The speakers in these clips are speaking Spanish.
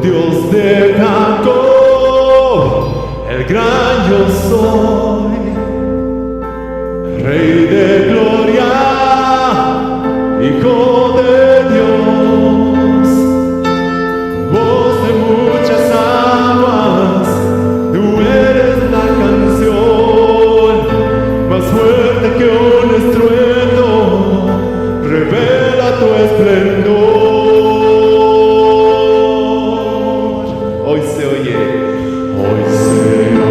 Dios de Jacob, el gran yo soy, Rey de gloria, Hijo de Dios, voz de muchas aguas, tú eres la canción más fuerte que un estruendo, revela tu esplendor. Hoy se oye rugiendo,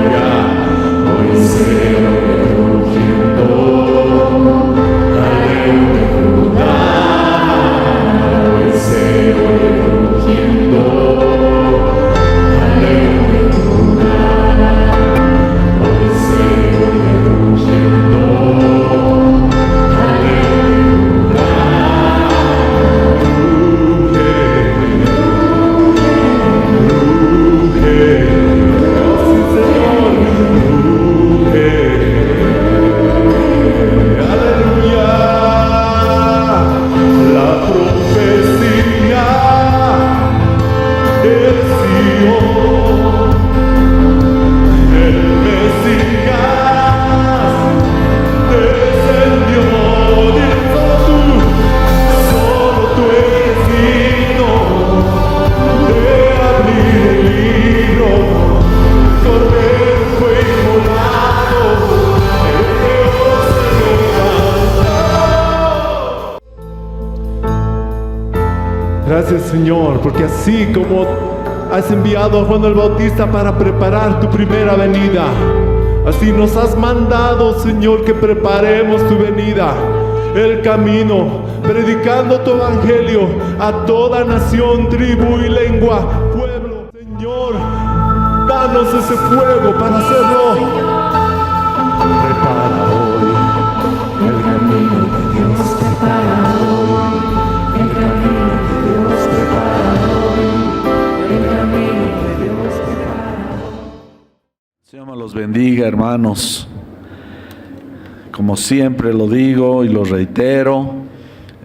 aleluya. Hoy se oye rugiendo, aleluya. Hoy se oye rugiendo, aleluya. Hoy se oye rugiendo, gracias, Señor, porque así como has enviado a Juan el Bautista para preparar tu primera venida, así nos has mandado, Señor, que preparemos tu venida, el camino, predicando tu evangelio a toda nación, tribu y lengua, pueblo. Señor, danos ese fuego para hacerlo. Prepara hoy el camino de Dios, prepara hoy el camino de Dios, prepara hoy el camino de Dios, prepara hoy. Señor me los bendiga, hermanos. Como siempre lo digo y lo reitero,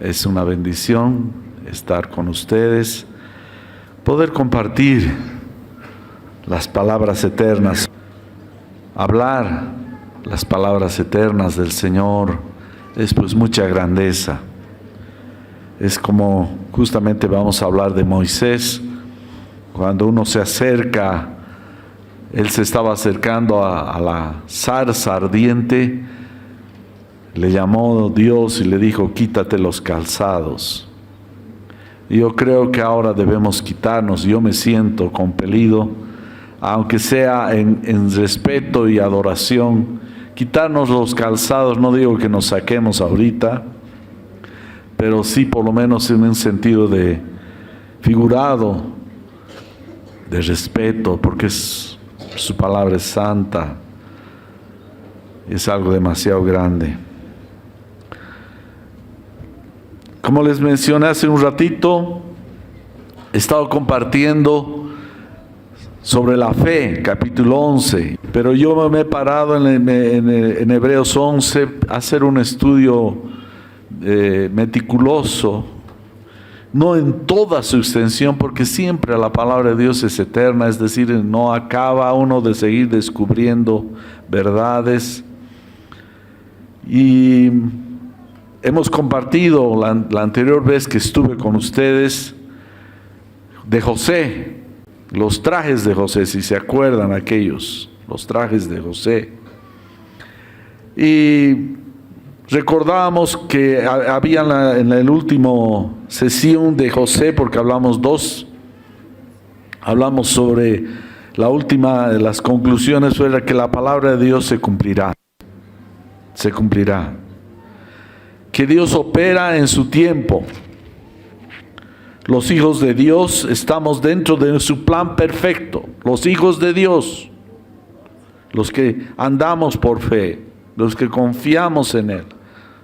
es una bendición estar con ustedes, poder compartir las palabras eternas, hablar las palabras eternas del Señor, es pues mucha grandeza. Es como justamente vamos a hablar de Moisés, cuando uno se acerca, él se estaba acercando a la zarza ardiente, le llamó Dios y le dijo, quítate los calzados. Y yo creo que ahora debemos quitarnos, yo me siento compelido, aunque sea en respeto y adoración, quitarnos los calzados. No digo que nos saquemos ahorita, pero sí por lo menos en un sentido de figurado, de respeto, porque su palabra es santa, es algo demasiado grande. Como les mencioné hace un ratito, he estado compartiendo sobre la fe, capítulo 11, pero yo me he parado en Hebreos 11 a hacer un estudio meticuloso, no en toda su extensión, porque siempre la palabra de Dios es eterna, es decir, no acaba uno de seguir descubriendo verdades. Y hemos compartido la anterior vez que estuve con ustedes de José, los trajes de José, si se acuerdan aquellos, los trajes de José. Y recordábamos que había en la última sesión de José, porque hablamos sobre la última de las conclusiones, fue que la palabra de Dios se cumplirá. Que Dios opera en su tiempo. Los hijos de Dios estamos dentro de su plan perfecto. Los hijos de Dios, los que andamos por fe, los que confiamos en Él,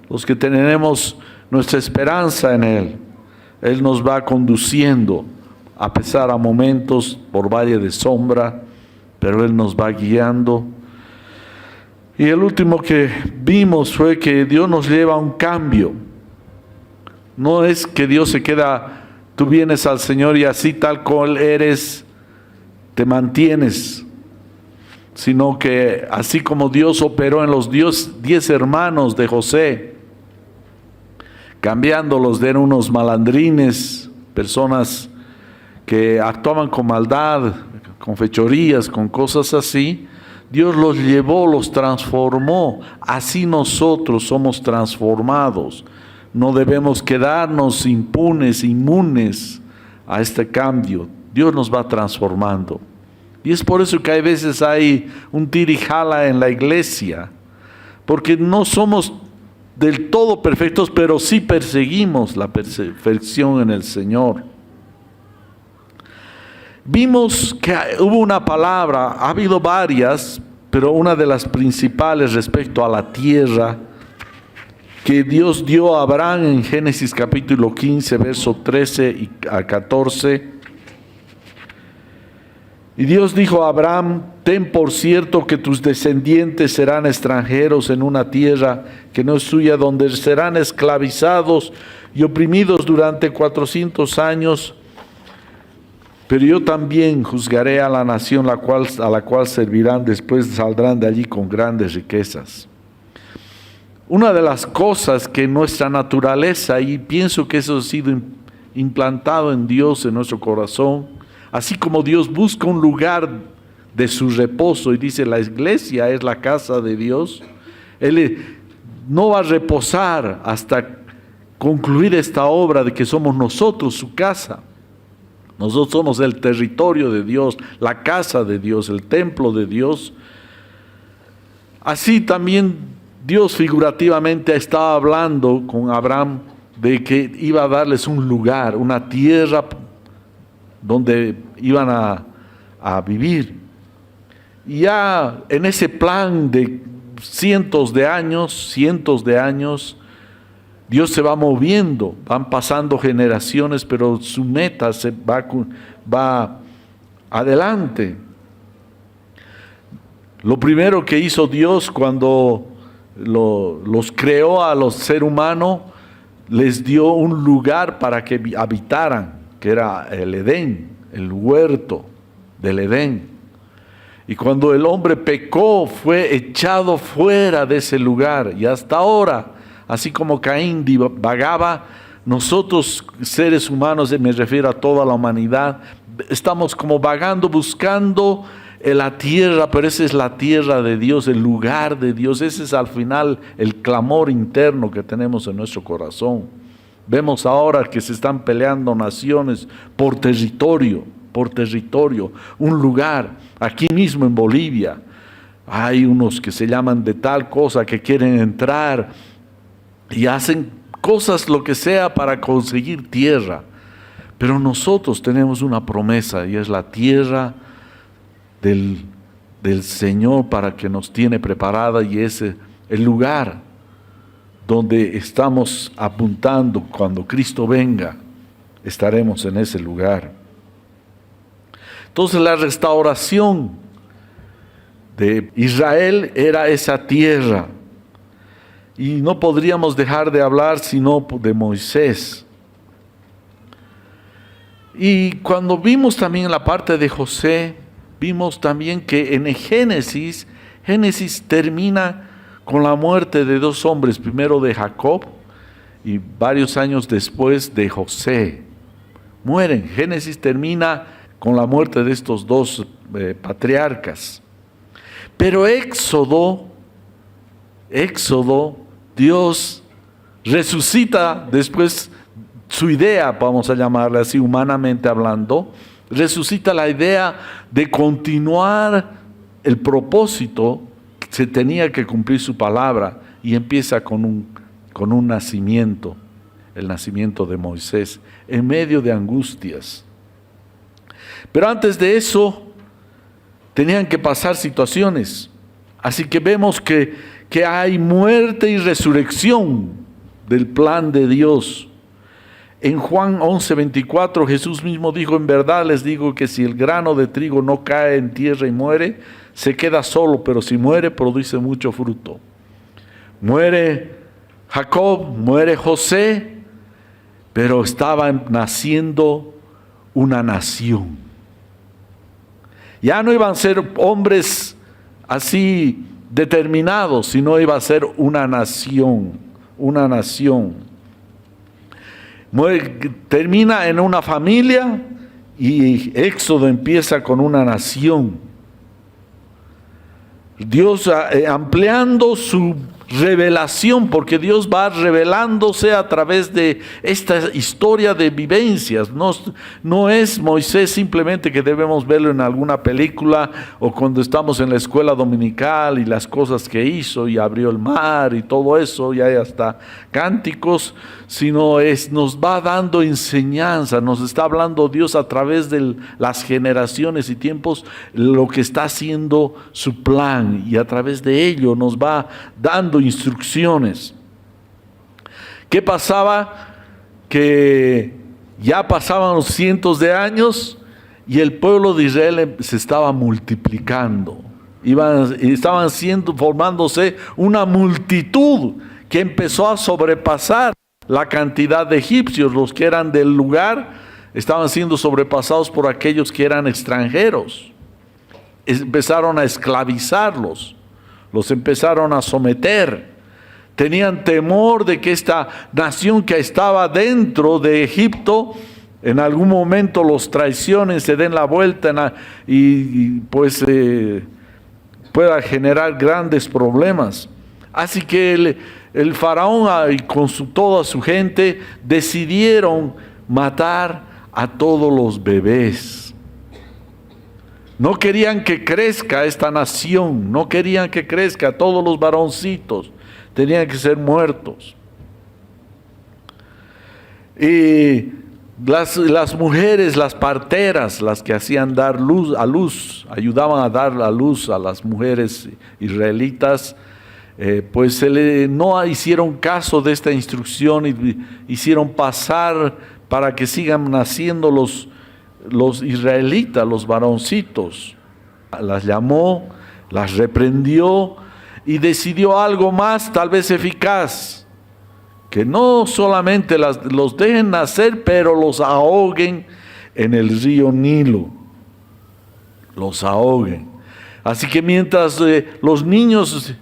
los que tenemos nuestra esperanza en Él. Él nos va conduciendo, a pesar a momentos por valle de sombra, pero Él nos va guiando. Y el último que vimos fue que Dios nos lleva a un cambio. No es que Dios se queda, tú vienes al Señor y así tal cual eres, te mantienes, sino que así como Dios operó en los 10 hermanos de José, cambiándolos de unos malandrines, personas que actuaban con maldad, con fechorías, con cosas así, Dios los llevó, los transformó. Así nosotros somos transformados. No debemos quedarnos impunes, inmunes a este cambio. Dios nos va transformando. Y es por eso que hay veces hay un tira y jala en la iglesia, porque no somos del todo perfectos, pero sí perseguimos la perfección en el Señor. Vimos que hubo una palabra, ha habido varias, pero una de las principales respecto a la tierra, que Dios dio a Abraham en Génesis capítulo 15, verso 13 y a 14. Y Dios dijo a Abraham: ten por cierto que tus descendientes serán extranjeros en una tierra que no es suya, donde serán esclavizados y oprimidos durante 400 años. Pero yo también juzgaré a la nación a la cual servirán, después saldrán de allí con grandes riquezas. Una de las cosas que nuestra naturaleza, y pienso que eso ha sido implantado en Dios, en nuestro corazón, así como Dios busca un lugar de su reposo y dice la iglesia es la casa de Dios, Él no va a reposar hasta concluir esta obra de que somos nosotros su casa. Nosotros somos el territorio de Dios, la casa de Dios, el templo de Dios. Así también Dios figurativamente estaba hablando con Abraham de que iba a darles un lugar, una tierra donde iban a vivir. Y ya en ese plan de cientos de años, Dios se va moviendo, van pasando generaciones, pero su meta va adelante. Lo primero que hizo Dios cuando los creó a los seres humanos, les dio un lugar para que habitaran, que era el Edén, el huerto del Edén. Y cuando el hombre pecó, fue echado fuera de ese lugar. Y hasta ahora, así como Caín vagaba, nosotros seres humanos, me refiero a toda la humanidad, estamos como vagando, buscando la tierra, pero esa es la tierra de Dios, el lugar de Dios. Ese es al final el clamor interno que tenemos en nuestro corazón. Vemos ahora que se están peleando naciones por territorio, un lugar. Aquí mismo en Bolivia hay unos que se llaman de tal cosa que quieren entrar y hacen cosas lo que sea para conseguir tierra. Pero nosotros tenemos una promesa y es la tierra del Señor para que nos tiene preparada, y es el lugar donde estamos apuntando. Cuando Cristo venga, estaremos en ese lugar. Entonces la restauración de Israel era esa tierra. Y no podríamos dejar de hablar sino de Moisés. Y cuando vimos también la parte de José, vimos también que en Génesis termina con la muerte de dos hombres, primero de Jacob y varios años después de José. Mueren. Génesis termina con la muerte de estos dos patriarcas. Pero Éxodo, Dios resucita después su idea, vamos a llamarla así, humanamente hablando, resucita la idea de continuar el propósito. Se tenía que cumplir su palabra y empieza con un nacimiento, el nacimiento de Moisés, en medio de angustias. Pero antes de eso, tenían que pasar situaciones. Así que vemos que hay muerte y resurrección del plan de Dios. En Juan 11:24 Jesús mismo dijo: en verdad les digo que si el grano de trigo no cae en tierra y muere, se queda solo, pero si muere, produce mucho fruto. Muere Jacob, muere José, pero estaba naciendo una nación. Ya no iban a ser hombres así determinados, sino iba a ser una nación, una nación. Termina en una familia y Éxodo empieza con una nación. Dios ampliando su revelación, porque Dios va revelándose a través de esta historia de vivencias. No es Moisés simplemente que debemos verlo en alguna película o cuando estamos en la escuela dominical y las cosas que hizo y abrió el mar y todo eso, y hay hasta cánticos, sino nos va dando enseñanza, nos está hablando Dios a través de las generaciones y tiempos, lo que está haciendo su plan, y a través de ello nos va dando instrucciones. ¿Qué pasaba? Que ya pasaban los cientos de años y el pueblo de Israel se estaba multiplicando. Estaban formándose una multitud que empezó a sobrepasar la cantidad de egipcios. Los que eran del lugar estaban siendo sobrepasados por aquellos que eran extranjeros. Empezaron a esclavizarlos. Los empezaron a someter. Tenían temor de que esta nación que estaba dentro de Egipto en algún momento los traicionen, se den la vuelta y pueda generar grandes problemas. Así que el faraón y con toda su gente decidieron matar a todos los bebés. No querían que crezca esta nación, no querían que crezca, todos los varoncitos tenían que ser muertos. Y las mujeres, las parteras, las que hacían dar a luz, ayudaban a dar a luz a las mujeres israelitas, no hicieron caso de esta instrucción y hicieron pasar para que sigan naciendo los israelitas, los varoncitos. Las llamó, las reprendió y decidió algo más, tal vez eficaz, que no solamente los dejen nacer, pero los ahoguen en el río Nilo, los ahoguen. Así que mientras los niños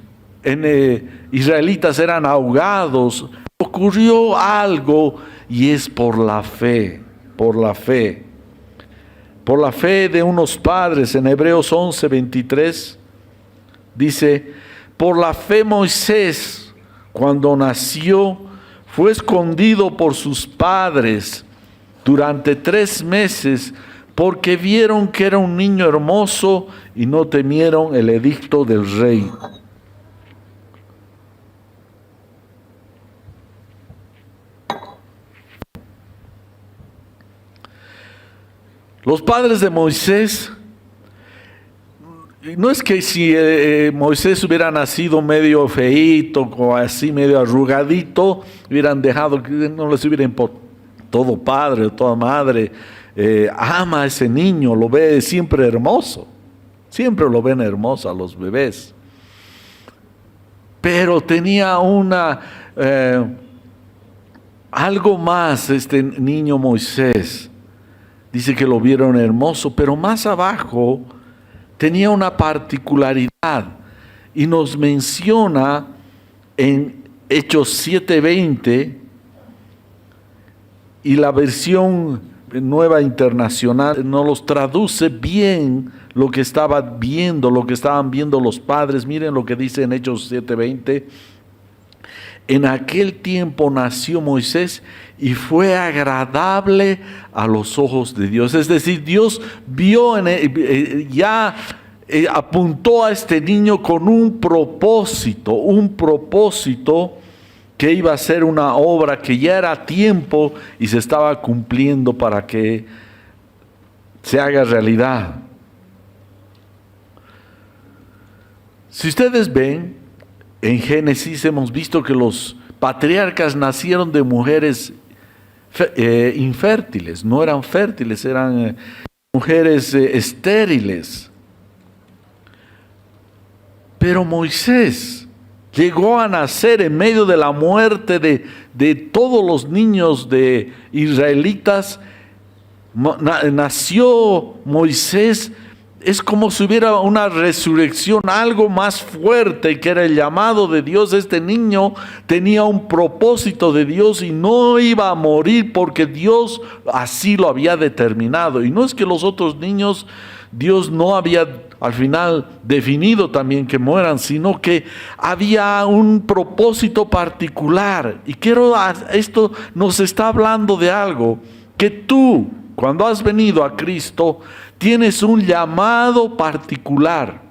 israelitas eran ahogados, ocurrió algo, y es por la fe, por la fe. Por la fe de unos padres. En Hebreos 11:23 dice: por la fe Moisés, cuando nació, fue escondido por sus padres durante 3 meses, porque vieron que era un niño hermoso y no temieron el edicto del rey. Los padres de Moisés, no es que si Moisés hubiera nacido medio feíto, o así medio arrugadito, hubieran dejado, no les hubiera importado. Todo padre, toda madre ama a ese niño, lo ve siempre hermoso. Siempre lo ven hermoso a los bebés. Pero tenía algo más este niño Moisés. Dice que lo vieron hermoso, pero más abajo tenía una particularidad y nos menciona en Hechos 7:20, y la versión Nueva Internacional no los traduce bien lo que estaban viendo los padres. Miren lo que dice en Hechos 7:20. En aquel tiempo nació Moisés y fue agradable a los ojos de Dios. Es decir, Dios vio, apuntó a este niño con un propósito que iba a ser una obra que ya era tiempo y se estaba cumpliendo para que se haga realidad. Si ustedes ven, en Génesis hemos visto que los patriarcas nacieron de mujeres infértiles, no eran fértiles, eran mujeres estériles. Pero Moisés llegó a nacer en medio de la muerte de todos los niños de israelitas. Nació Moisés. Es como si hubiera una resurrección, algo más fuerte que era el llamado de Dios. Este niño tenía un propósito de Dios y no iba a morir porque Dios así lo había determinado. Y no es que los otros niños, Dios no había al final definido también que mueran, sino que había un propósito particular. Y esto nos está hablando de algo, que tú, cuando has venido a Cristo, tienes un llamado particular.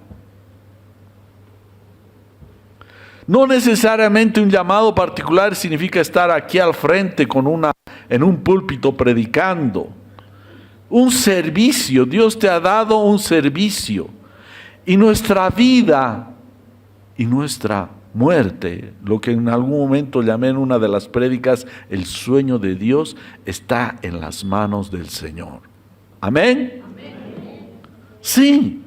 No necesariamente un llamado particular significa estar aquí al frente en un púlpito predicando. Un servicio, Dios te ha dado un servicio. Y nuestra vida y nuestra muerte, lo que en algún momento llamé en una de las prédicas, el sueño de Dios, está en las manos del Señor. ¿Amén? Sí,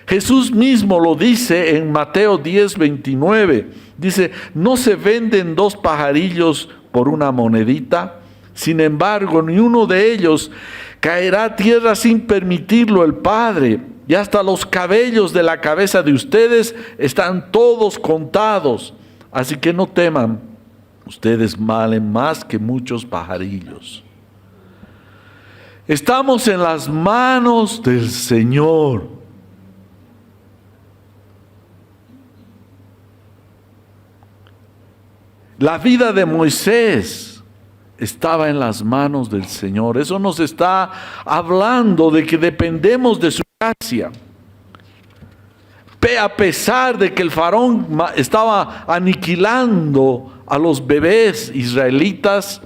Jesús mismo lo dice en Mateo 10:29. Dice, ¿no se venden 2 pajarillos por una monedita? Sin embargo, ni uno de ellos caerá a tierra sin permitirlo el Padre. Y hasta los cabellos de la cabeza de ustedes están todos contados. Así que no teman, ustedes valen más que muchos pajarillos. Estamos en las manos del Señor. La vida de Moisés estaba en las manos del Señor. Eso nos está hablando de que dependemos de su gracia. A pesar de que el faraón estaba aniquilando a los bebés israelitas,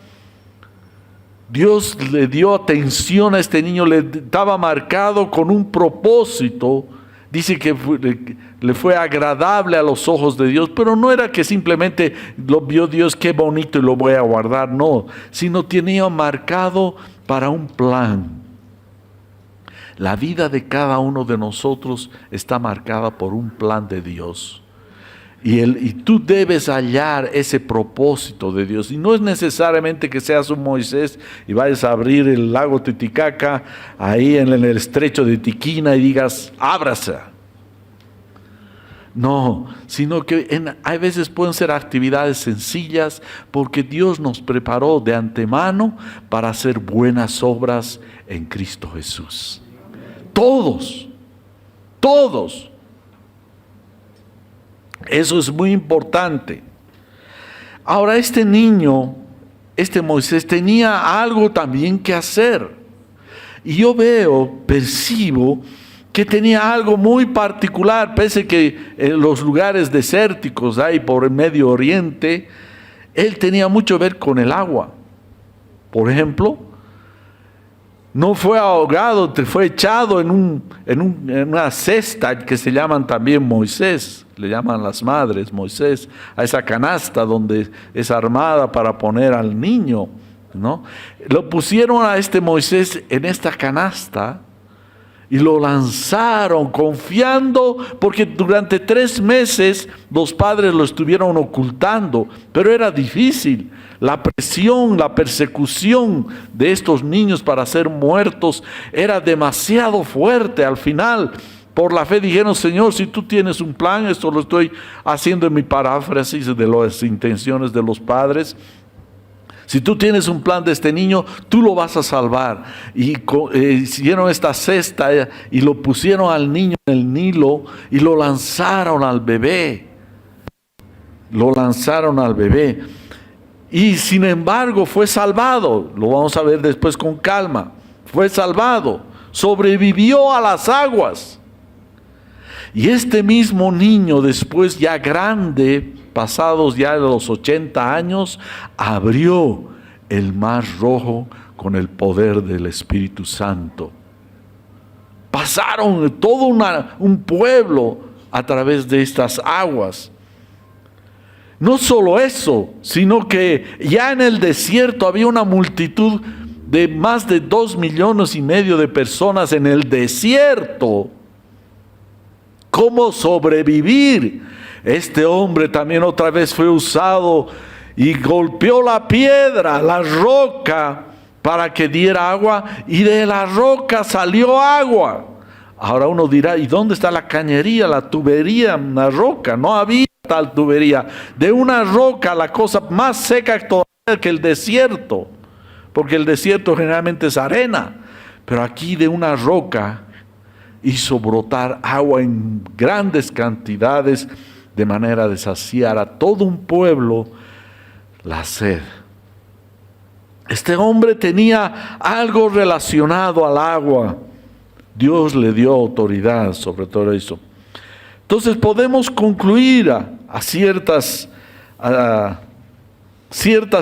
Dios le dio atención a este niño, le estaba marcado con un propósito. Dice que le fue agradable a los ojos de Dios, pero no era que simplemente lo vio Dios, qué bonito y lo voy a guardar, no, sino tenía marcado para un plan. La vida de cada uno de nosotros está marcada por un plan de Dios. Y tú debes hallar ese propósito de Dios. Y no es necesariamente que seas un Moisés y vayas a abrir el lago Titicaca ahí en el estrecho de Tiquina y digas, ábrase. No, sino que hay veces pueden ser actividades sencillas porque Dios nos preparó de antemano para hacer buenas obras en Cristo Jesús. Todos. Eso es muy importante. Ahora este niño, este Moisés, tenía algo también que hacer. Y yo percibo que tenía algo muy particular, pese que en los lugares desérticos ahí por el Medio Oriente, él tenía mucho que ver con el agua. Por ejemplo, no fue ahogado, fue echado en una cesta que se llaman también Moisés, le llaman las madres Moisés, a esa canasta donde es armada para poner al niño, ¿no? Lo pusieron a este Moisés en esta canasta y lo lanzaron confiando, porque durante 3 meses los padres lo estuvieron ocultando, pero era difícil. La presión, la persecución de estos niños para ser muertos era demasiado fuerte. Al final, por la fe dijeron, Señor, si tú tienes un plan, esto lo estoy haciendo en mi paráfrasis de las intenciones de los padres. Si tú tienes un plan de este niño, tú lo vas a salvar. Y hicieron esta cesta y lo pusieron al niño en el Nilo y lo lanzaron al bebé. Y sin embargo fue salvado. Lo vamos a ver después con calma. Fue salvado. Sobrevivió a las aguas. Y este mismo niño, después ya grande, pasados ya los 80 años, abrió el mar Rojo con el poder del Espíritu Santo. Pasaron todo un pueblo a través de estas aguas. No solo eso, sino que ya en el desierto había una multitud de más de 2,5 millones de personas en el desierto. cómo sobrevivir. Este hombre también otra vez fue usado y golpeó la piedra, la roca, para que diera agua, y de la roca salió agua. Ahora uno dirá, ¿y dónde está la cañería, la tubería, una roca? No había tal tubería. De una roca, la cosa más seca todavía que el desierto, porque el desierto generalmente es arena, pero aquí de una roca hizo brotar agua en grandes cantidades, de manera de saciar a todo un pueblo la sed. Este hombre tenía algo relacionado al agua. Dios le dio autoridad sobre todo eso. Entonces podemos concluir a ciertas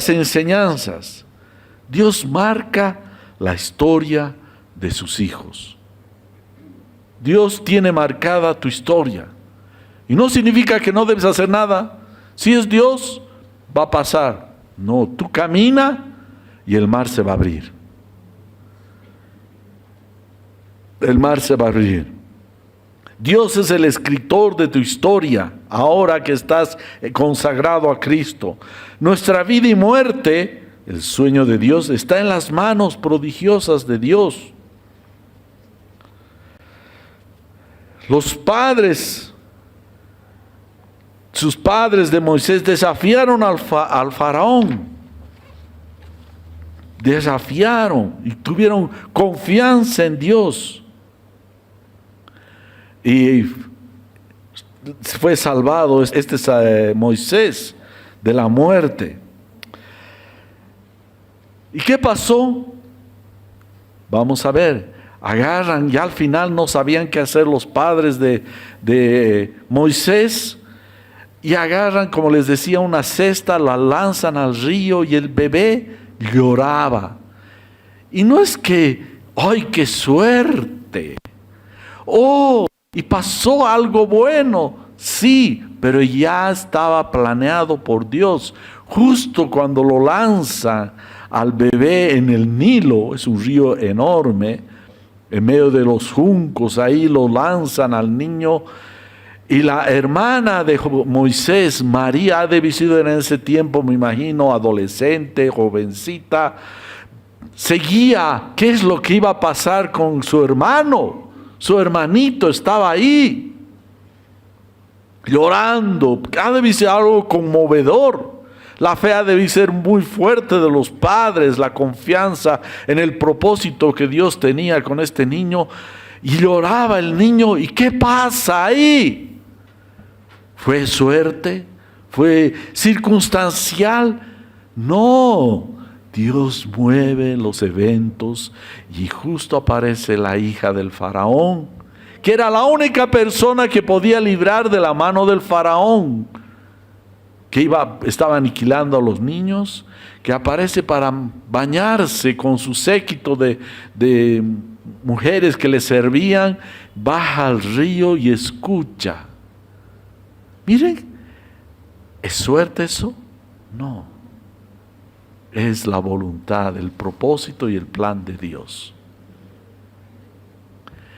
enseñanzas. Dios marca la historia de sus hijos. Dios tiene marcada tu historia. Y no significa que no debes hacer nada. Si es Dios, va a pasar. No, tú camina y el mar se va a abrir. El mar se va a abrir. Dios es el escritor de tu historia, ahora que estás consagrado a Cristo. Nuestra vida y muerte, el sueño de Dios, está en las manos prodigiosas de Dios. Los padres, sus padres de Moisés, desafiaron al faraón. Desafiaron y tuvieron confianza en Dios. Y fue salvado Moisés de la muerte. ¿Y qué pasó? Vamos a ver. Agarran, ya al final no sabían qué hacer los padres de Moisés, y agarran, como les decía, una cesta, la lanzan al río y el bebé lloraba. Y no es que, ¡ay, qué suerte! ¡Oh! Y pasó algo bueno, sí, pero ya estaba planeado por Dios. Justo cuando lo lanzan al bebé en el Nilo, es un río enorme, en medio de los juncos, ahí lo lanzan al niño. Y la hermana de Moisés, María, ha de haber sido en ese tiempo, me imagino, adolescente, jovencita, seguía qué es lo que iba a pasar con su hermano. Su hermanito estaba ahí, llorando. Ha de ser algo conmovedor. La fe ha de ser muy fuerte de los padres, la confianza en el propósito que Dios tenía con este niño. Y lloraba el niño. ¿Y qué pasa ahí? ¿Fue suerte? ¿Fue circunstancial? No. Dios mueve los eventos y justo aparece la hija del faraón, que era la única persona que podía librar de la mano del faraón, que estaba aniquilando a los niños, que aparece para bañarse con su séquito de mujeres que le servían, baja al río y escucha. Miren, ¿es suerte eso? No. Es la voluntad, el propósito y el plan de Dios.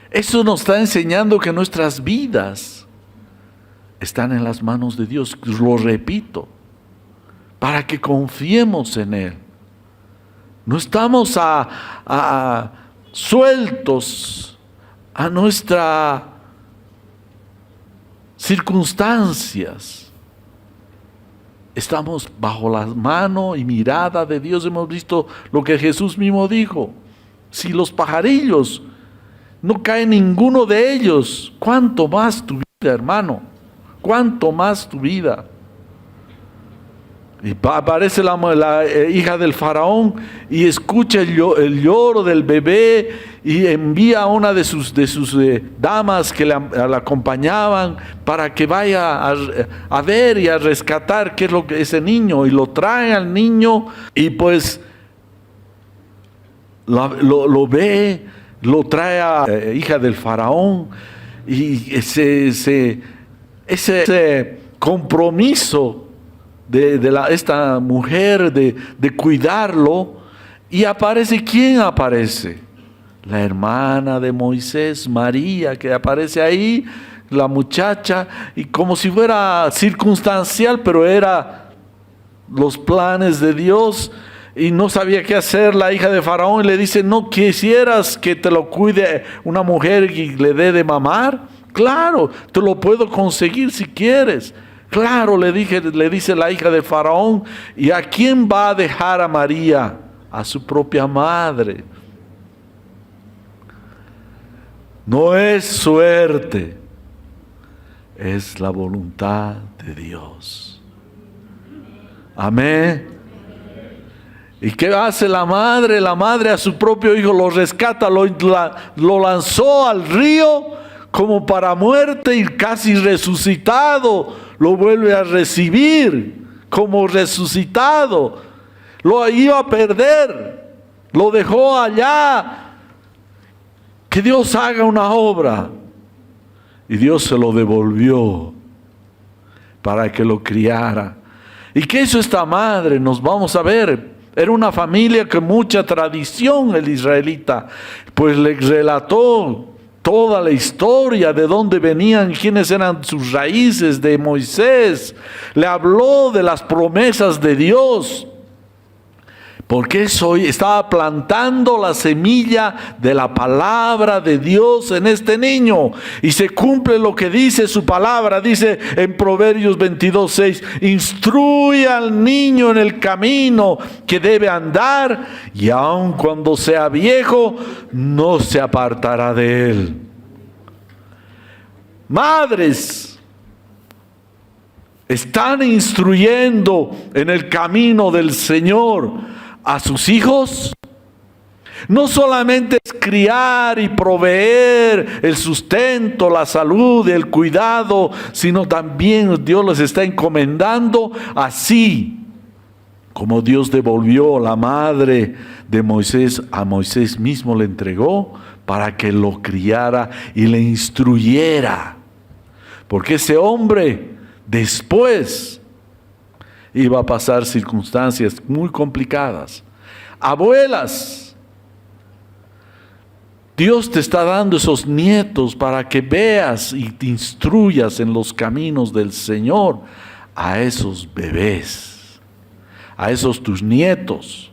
Eso nos está enseñando que nuestras vidas están en las manos de Dios. Lo repito, para que confiemos en Él. No estamos sueltos a nuestras circunstancias. Estamos bajo la mano y mirada de Dios. Hemos visto lo que Jesús mismo dijo. Si los pajarillos no cae ninguno de ellos, ¿cuánto más tu vida, hermano? ¿Cuánto más tu vida? Y aparece la hija del faraón y escucha el lloro del bebé y envía a una de sus damas que la acompañaban para que vaya a ver y a rescatar qué es lo que ese niño, y lo trae al niño y pues lo ve, lo trae a hija del faraón, y ese compromiso de esta mujer de cuidarlo, y aparece, ¿quién aparece? La hermana de Moisés, María, que aparece ahí la muchacha, y como si fuera circunstancial, pero era los planes de Dios, y no sabía qué hacer la hija de Faraón, y le dice, ¿no quisieras que te lo cuide una mujer y le dé de mamar? Claro, te lo puedo conseguir si quieres. Claro, le dice la hija de Faraón, ¿y a quién va a dejar a María? A su propia madre. No es suerte, es la voluntad de Dios. Amén. ¿Y qué hace la madre? La madre a su propio hijo lo rescata, lo lanzó al río como para muerte, y casi resucitado lo vuelve a recibir como resucitado. Lo iba a perder, lo dejó allá. Que Dios haga una obra, y Dios se lo devolvió para que lo criara. ¿Y qué hizo esta madre? Nos vamos a ver. Era una familia con mucha tradición, el israelita, pues le relató toda la historia de dónde venían, quiénes eran sus raíces de Moisés. Le habló de las promesas de Dios. Porque estaba plantando la semilla de la palabra de Dios en este niño. Y se cumple lo que dice su palabra. Dice en Proverbios 22:6, instruye al niño en el camino que debe andar, y aun cuando sea viejo, no se apartará de él. Madres, están instruyendo en el camino del Señor a sus hijos. No solamente es criar y proveer el sustento, la salud, el cuidado, sino también Dios les está encomendando, así como Dios devolvió la madre de Moisés, a Moisés mismo le entregó para que lo criara y le instruyera. Porque ese hombre después iba a pasar circunstancias muy complicadas. Abuelas, Dios te está dando esos nietos para que veas y te instruyas en los caminos del Señor a esos bebés, a esos tus nietos.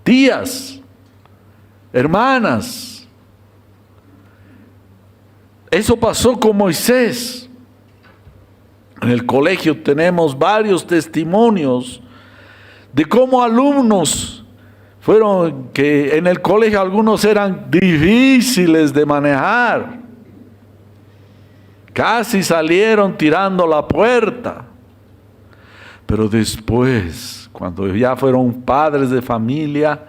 Tías, hermanas, eso pasó con Moisés. En el colegio tenemos varios testimonios de cómo alumnos que en el colegio algunos eran difíciles de manejar. Casi salieron tirando la puerta. Pero después, cuando ya fueron padres de familia,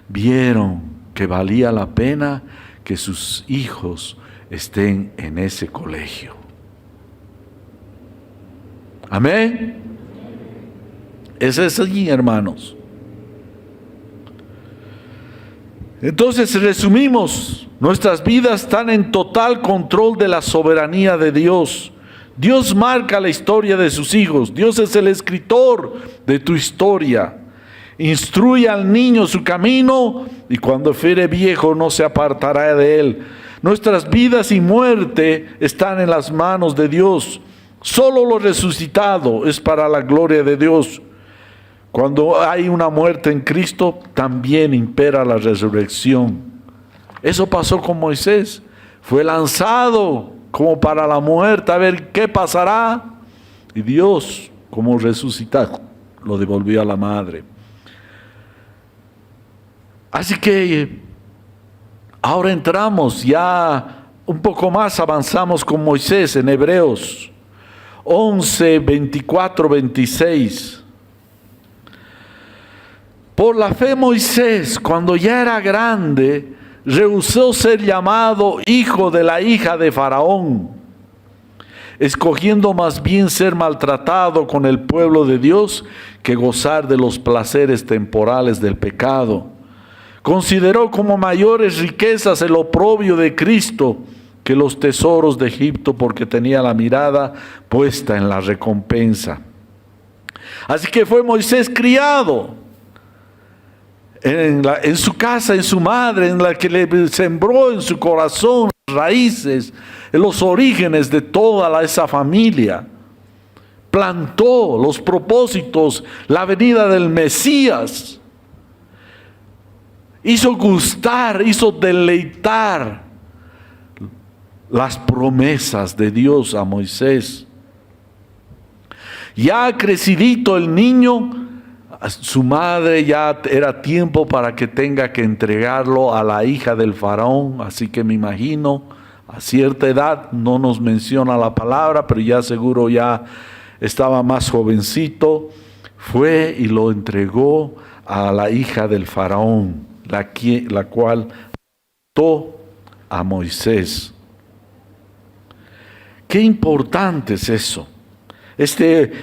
vieron que valía la pena que sus hijos estén en ese colegio. Amén. Ese es allí, hermanos. Entonces resumimos, nuestras vidas están en total control de la soberanía de Dios. Dios marca la historia de sus hijos. Dios es el escritor de tu historia. Instruye al niño su camino, y cuando fuere viejo no se apartará de él. Nuestras vidas y muerte están en las manos de Dios. Solo lo resucitado es para la gloria de Dios. Cuando hay una muerte en Cristo, también impera la resurrección. Eso pasó con Moisés. Fue lanzado como para la muerte, a ver qué pasará. Y Dios, como resucitado, lo devolvió a la madre. Así que ahora entramos ya un poco más, avanzamos con Moisés en Hebreos 11, 24, 26. Por la fe Moisés, cuando ya era grande, rehusó ser llamado hijo de la hija de Faraón, escogiendo más bien ser maltratado con el pueblo de Dios que gozar de los placeres temporales del pecado. Consideró como mayores riquezas el oprobio de Cristo que los tesoros de Egipto, porque tenía la mirada puesta en la recompensa. Así que fue Moisés criado en su casa, en su madre, en la que le sembró en su corazón raíces, en los orígenes de toda esa familia. Plantó los propósitos, la venida del Mesías. Hizo gustar, hizo deleitar las promesas de Dios a Moisés. Ya crecidito el niño, su madre ya era tiempo para que tenga que entregarlo a la hija del faraón, así que me imagino a cierta edad, no nos menciona la palabra, pero ya seguro ya estaba más jovencito, fue y lo entregó a la hija del faraón, la cual mató a Moisés. Qué importante es eso.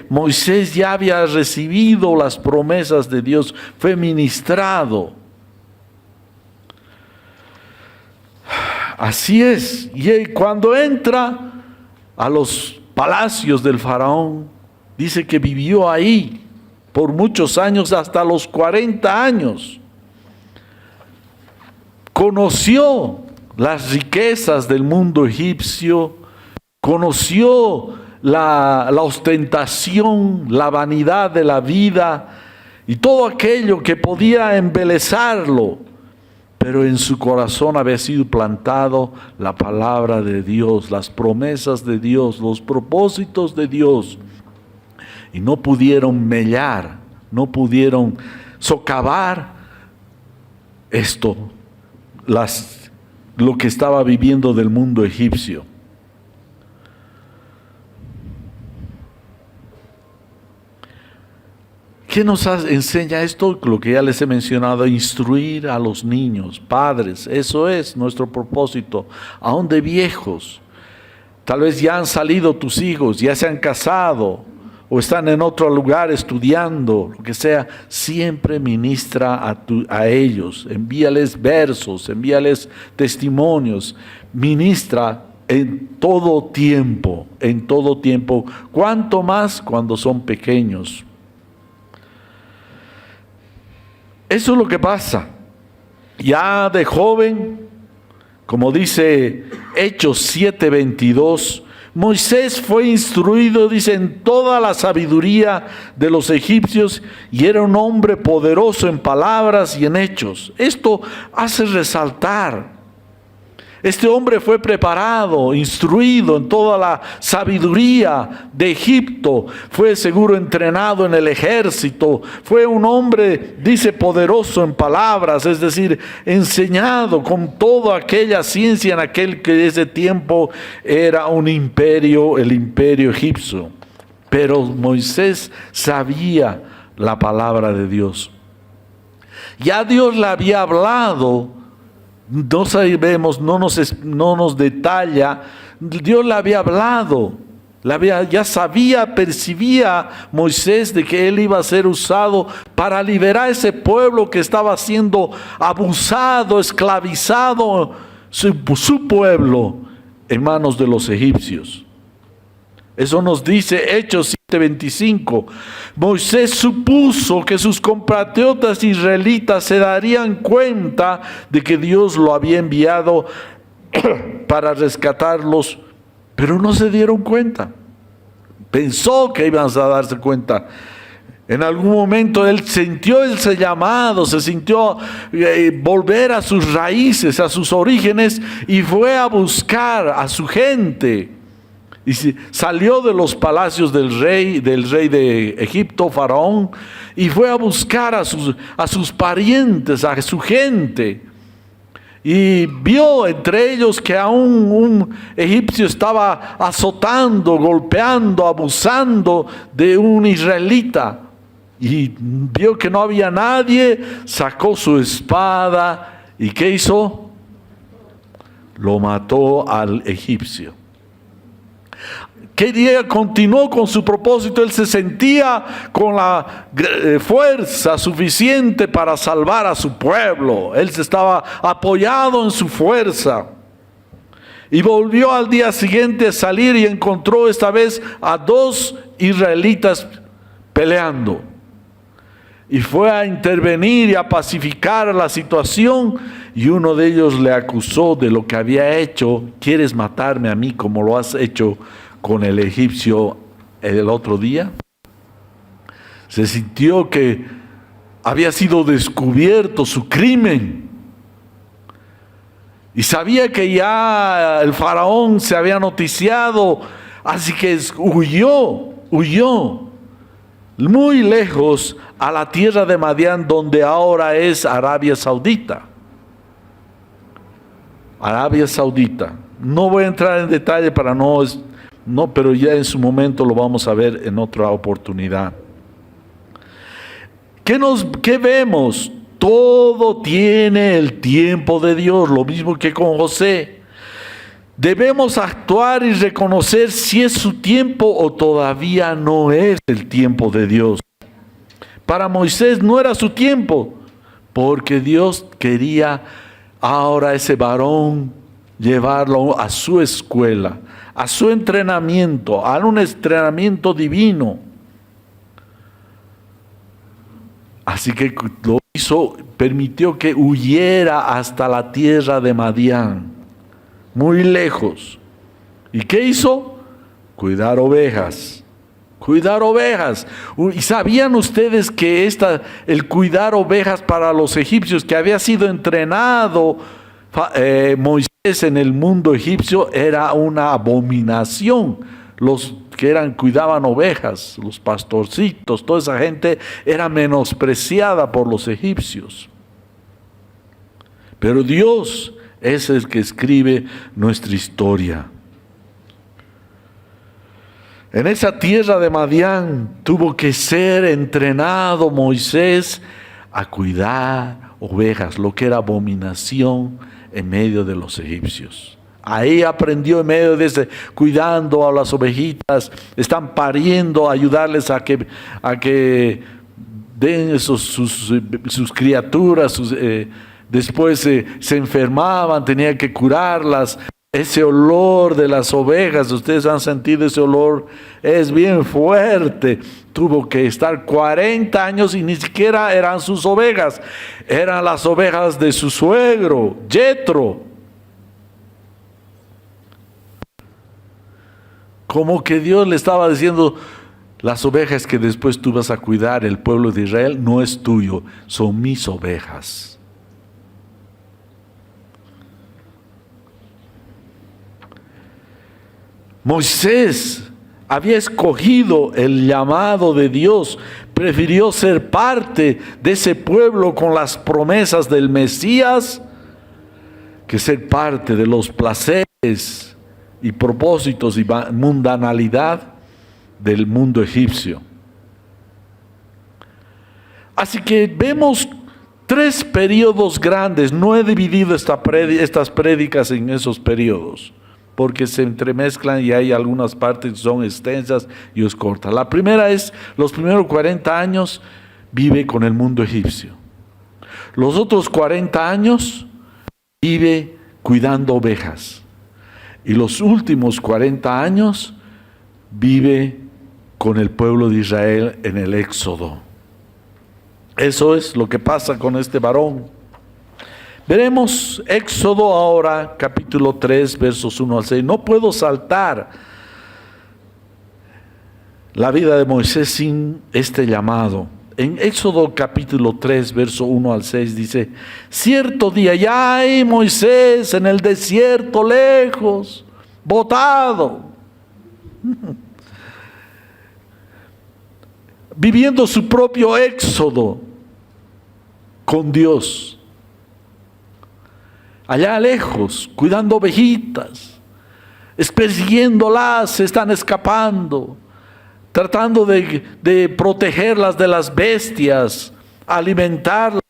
Moisés ya había recibido las promesas de Dios, fue ministrado. Así es. Y cuando entra a los palacios del faraón, dice que vivió ahí por muchos años, hasta los 40 años. Conoció las riquezas del mundo egipcio, conoció la ostentación, la vanidad de la vida y todo aquello que podía embelezarlo, pero en su corazón había sido plantado la palabra de Dios, las promesas de Dios, los propósitos de Dios, y no pudieron mellar, no pudieron socavar lo que estaba viviendo del mundo egipcio. ¿Qué nos enseña esto? Lo que ya les he mencionado, instruir a los niños, padres, eso es nuestro propósito, aún de viejos. Tal vez ya han salido tus hijos, ya se han casado, o están en otro lugar estudiando, lo que sea, siempre ministra a ellos, envíales versos, envíales testimonios, ministra en todo tiempo, cuanto más cuando son pequeños. Eso es lo que pasa. Ya de joven, como dice Hechos 7:22, Moisés fue instruido, dice, en toda la sabiduría de los egipcios, y era un hombre poderoso en palabras y en hechos. Esto hace resaltar. Este hombre fue preparado, instruido en toda la sabiduría de Egipto, fue seguro entrenado en el ejército, fue un hombre, dice, poderoso en palabras, es decir, enseñado con toda aquella ciencia en aquel que ese tiempo era un imperio, el imperio egipcio. Pero Moisés sabía la palabra de Dios. Ya Dios le había hablado. No sabemos, no nos detalla. Dios le había hablado, ya sabía, percibía Moisés de que él iba a ser usado para liberar a ese pueblo que estaba siendo abusado, esclavizado, su pueblo en manos de los egipcios. Eso nos dice Hechos 7:25. Moisés supuso que sus compatriotas israelitas se darían cuenta de que Dios lo había enviado para rescatarlos, pero no se dieron cuenta. Pensó que iban a darse cuenta. En algún momento él sintió ese llamado, se sintió volver a sus raíces, a sus orígenes, y fue a buscar a su gente. Y salió de los palacios del rey de Egipto, Faraón, y fue a buscar a sus parientes, a su gente. Y vio entre ellos que aún un egipcio estaba azotando, golpeando, abusando de un israelita. Y vio que no había nadie, sacó su espada, ¿y qué hizo? Lo mató al egipcio. ¿Qué día continuó con su propósito? Él se sentía con la fuerza suficiente para salvar a su pueblo. Él se estaba apoyado en su fuerza. Y volvió al día siguiente a salir y encontró esta vez a 2 israelitas peleando. Y fue a intervenir y a pacificar la situación. y uno de ellos le acusó de lo que había hecho. ¿Quieres matarme a mí como lo has hecho con el egipcio el otro día? Se sintió que había sido descubierto su crimen. Y sabía que ya el faraón se había noticiado, así que huyó muy lejos a la tierra de Madián, donde ahora es Arabia Saudita. Arabia Saudita. No voy a entrar en detalle para pero ya en su momento lo vamos a ver en otra oportunidad. ¿Qué vemos? Todo tiene el tiempo de Dios, lo mismo que con José. Debemos actuar y reconocer si es su tiempo o todavía no es el tiempo de Dios. Para Moisés no era su tiempo, porque Dios quería ahora ese varón llevarlo a su escuela, a su entrenamiento, a un entrenamiento divino. Así que lo hizo, permitió que huyera hasta la tierra de Madián, muy lejos. ¿Y qué hizo? Cuidar ovejas. Cuidar ovejas. ¿Y sabían ustedes que el cuidar ovejas para los egipcios, que había sido entrenado Moisés en el mundo egipcio, era una abominación? Los que cuidaban ovejas, los pastorcitos, toda esa gente era menospreciada por los egipcios. Pero Dios es el que escribe nuestra historia. En esa tierra de Madián tuvo que ser entrenado Moisés a cuidar ovejas, lo que era abominación en medio de los egipcios. Ahí aprendió en medio de cuidando a las ovejitas, están pariendo, ayudarles a que den sus criaturas, después se enfermaban, tenían que curarlas. Ese olor de las ovejas, ustedes han sentido ese olor, es bien fuerte. Tuvo que estar 40 años y ni siquiera eran sus ovejas, eran las ovejas de su suegro, Jetro. Como que Dios le estaba diciendo: las ovejas que después tú vas a cuidar, el pueblo de Israel, no es tuyo, son mis ovejas. Moisés había escogido el llamado de Dios, prefirió ser parte de ese pueblo con las promesas del Mesías, que ser parte de los placeres y propósitos y mundanalidad del mundo egipcio. Así que vemos 3 periodos grandes. No he dividido estas prédicas en esos periodos, porque se entremezclan y hay algunas partes que son extensas y otras cortas. La primera es, los primeros 40 años vive con el mundo egipcio. Los otros 40 años vive cuidando ovejas. Y los últimos 40 años vive con el pueblo de Israel en el Éxodo. Eso es lo que pasa con este varón. Veremos Éxodo ahora, capítulo 3, versos 1 al 6. No puedo saltar la vida de Moisés sin este llamado. En Éxodo capítulo 3, verso 1 al 6 dice: cierto día, ya hay Moisés en el desierto lejos, botado, viviendo su propio éxodo con Dios. Allá lejos, cuidando ovejitas, persiguiéndolas, se están escapando, tratando de protegerlas de las bestias, alimentarlas,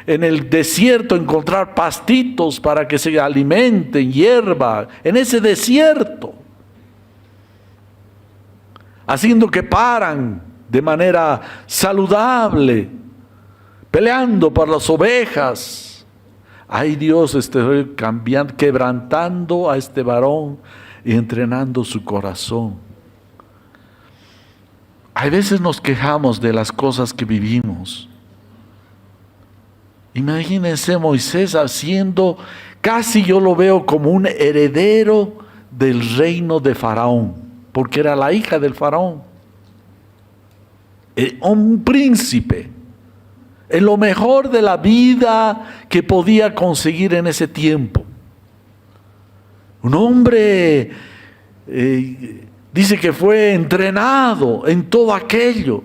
en el desierto encontrar pastitos para que se alimenten, hierba, en ese desierto, haciendo que paran de manera saludable, peleando por las ovejas. Ay, Dios cambiando, quebrantando a este varón y entrenando su corazón. Hay veces nos quejamos de las cosas que vivimos. Imagínense Moisés haciendo, casi yo lo veo como un heredero del reino de Faraón, porque era la hija del Faraón. Un príncipe, en lo mejor de la vida que podía conseguir en ese tiempo. Un hombre, dice que fue entrenado en todo aquello.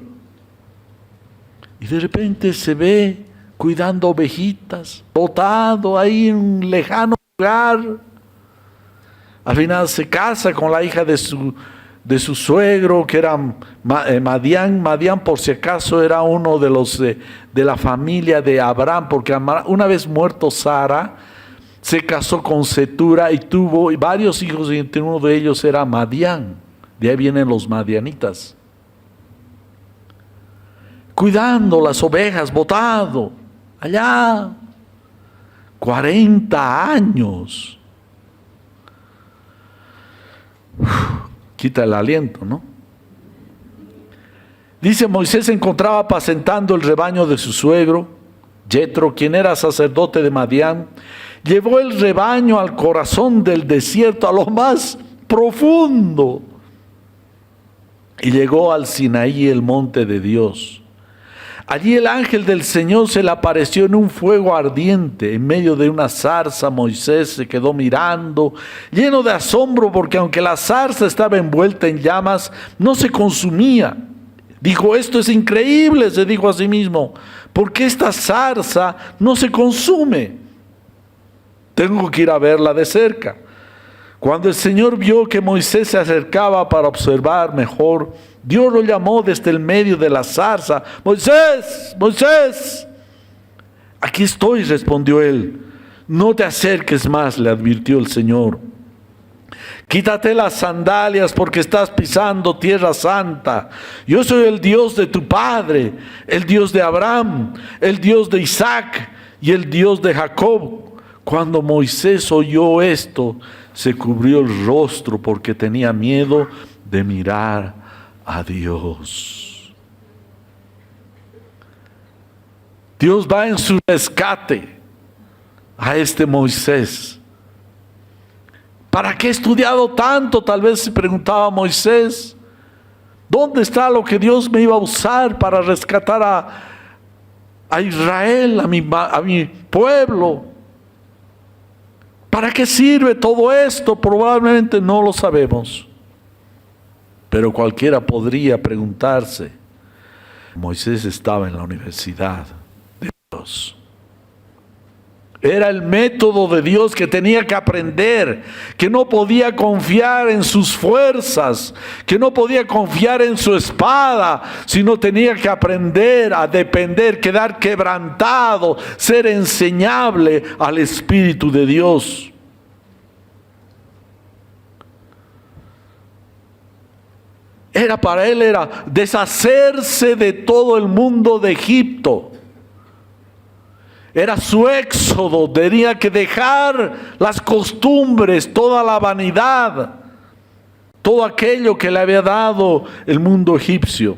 Y de repente se ve cuidando ovejitas, botado ahí en un lejano lugar. Al final se casa con la hija de su suegro, que era Madián. Madián, por si acaso, era uno de los de la familia de Abraham, porque una vez muerto Sara, se casó con Cetura y tuvo varios hijos, y entre uno de ellos era Madián. De ahí vienen los madianitas. Cuidando las ovejas, botado allá, 40 años. Quita el aliento, ¿no? Dice: Moisés se encontraba apacentando el rebaño de su suegro, Jetro, quien era sacerdote de Madián. Llevó el rebaño al corazón del desierto, a lo más profundo, y llegó al Sinaí, el monte de Dios. Allí el ángel del Señor se le apareció en un fuego ardiente, en medio de una zarza. Moisés se quedó mirando, lleno de asombro, porque aunque la zarza estaba envuelta en llamas, no se consumía. Dijo: esto es increíble, se dijo a sí mismo, ¿por qué esta zarza no se consume? Tengo que ir a verla de cerca. Cuando el Señor vio que Moisés se acercaba para observar mejor, Dios lo llamó desde el medio de la zarza: Moisés, Moisés. Aquí estoy, respondió él. No te acerques más, le advirtió el Señor. Quítate las sandalias, porque estás pisando tierra santa. Yo soy el Dios de tu padre, el Dios de Abraham, el Dios de Isaac y el Dios de Jacob. Cuando Moisés oyó esto, se cubrió el rostro, porque tenía miedo de mirar a Dios. Dios va en su rescate a este Moisés. ¿Para qué he estudiado tanto? Tal vez se preguntaba Moisés. ¿Dónde está lo que Dios me iba a usar para rescatar a Israel, a mi pueblo? ¿Para qué sirve todo esto? Probablemente no lo sabemos. Pero cualquiera podría preguntarse. Moisés estaba en la universidad de Dios. Era el método de Dios que tenía que aprender, que no podía confiar en sus fuerzas, que no podía confiar en su espada, sino tenía que aprender a depender, quedar quebrantado, ser enseñable al Espíritu de Dios. Para él era deshacerse de todo el mundo de Egipto. Era su éxodo, tenía que dejar las costumbres, toda la vanidad, todo aquello que le había dado el mundo egipcio.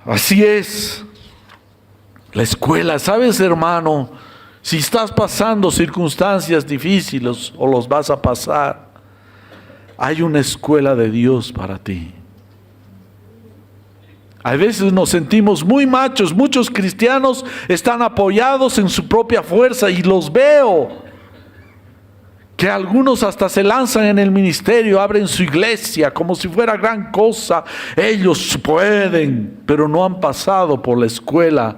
Así es la escuela. ¿Sabes, hermano? Si estás pasando circunstancias difíciles o los vas a pasar, hay una escuela de Dios para ti. A veces nos sentimos muy machos. Muchos cristianos están apoyados en su propia fuerza, y los veo que algunos hasta se lanzan en el ministerio, abren su iglesia como si fuera gran cosa. Ellos pueden, pero no han pasado por la escuela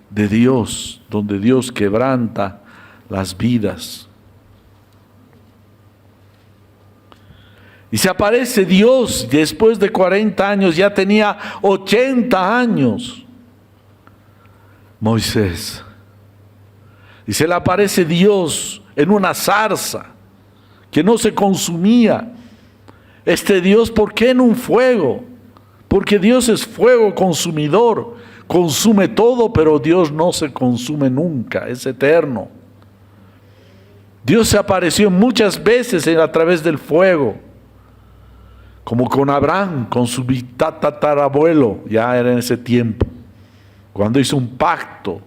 de Dios, donde Dios quebranta las vidas. Y se aparece Dios después de 40 años, ya tenía 80 años, Moisés. Y se le aparece Dios en una zarza que no se consumía. Este Dios, ¿por qué en un fuego? Porque Dios es fuego consumidor, consume todo, pero Dios no se consume nunca, es eterno. Dios se apareció muchas veces a través del fuego, como con Abraham, con su tatarabuelo, ya era en ese tiempo. cuando hizo un pacto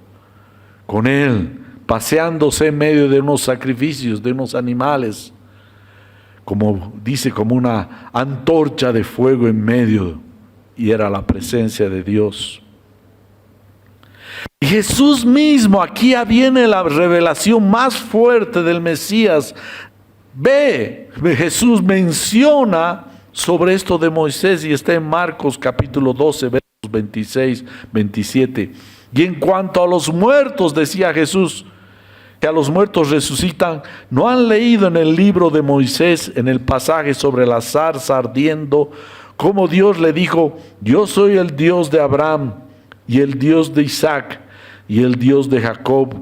con Él, paseándose en medio de unos sacrificios, de unos animales, como dice, como una antorcha de fuego en medio, y era la presencia de Dios. Y Jesús mismo, aquí viene la revelación más fuerte del Mesías. Jesús menciona sobre esto de Moisés y está en Marcos capítulo 12, versos 26, 27. Y en cuanto a los muertos, decía Jesús, que a los muertos resucitan, ¿no han leído en el libro de Moisés, en el pasaje sobre la zarza ardiendo, cómo Dios le dijo: yo soy el Dios de Abraham y el Dios de Isaac y el Dios de Jacob?